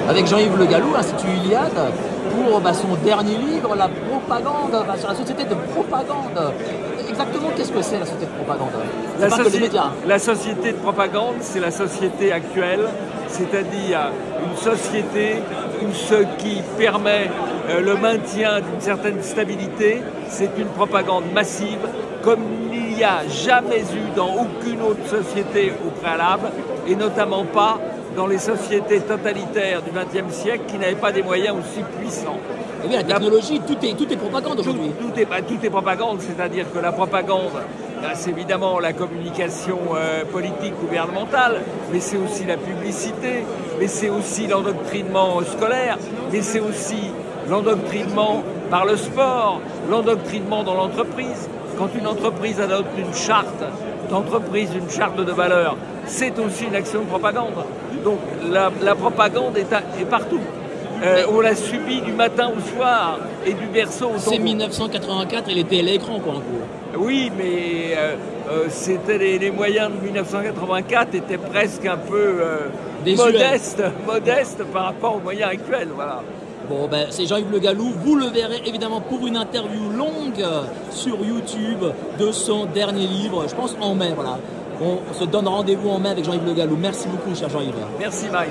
avec Jean-Yves Le Gallou, Institut Iliade, pour son dernier livre, La propagande, sur la société de propagande. Exactement, qu'est-ce que c'est la société de propagande? La société de propagande, c'est la société actuelle, c'est-à-dire une société où ce qui permet le maintien d'une certaine stabilité, c'est une propagande massive, comme il n'y a jamais eu dans aucune autre société au préalable, et notamment pas dans les sociétés totalitaires du XXe siècle qui n'avaient pas des moyens aussi puissants. Et bien, la technologie, tout est propagande aujourd'hui. Tout est propagande, c'est-à-dire que la propagande, c'est évidemment la communication politique gouvernementale, mais c'est aussi la publicité, mais c'est aussi l'endoctrinement scolaire, mais c'est aussi l'endoctrinement par le sport, l'endoctrinement dans l'entreprise. Quand une entreprise adopte une charte d'entreprise, une charte de valeurs, c'est aussi une action de propagande. Donc la propagande est partout. On l'a subi du matin au soir et du berceau au tombeau. C'est 1984, il était à l'écran, quoi, en gros. Oui, mais c'était les moyens de 1984 étaient presque un peu modestes par rapport aux moyens actuels. Voilà. Bon, c'est Jean-Yves Le Gallou. Vous le verrez évidemment pour une interview longue sur YouTube de son dernier livre, je pense en mai. Voilà. On se donne rendez-vous en mai avec Jean-Yves Le Gallou. Merci beaucoup, cher Jean-Yves. Merci, Mike.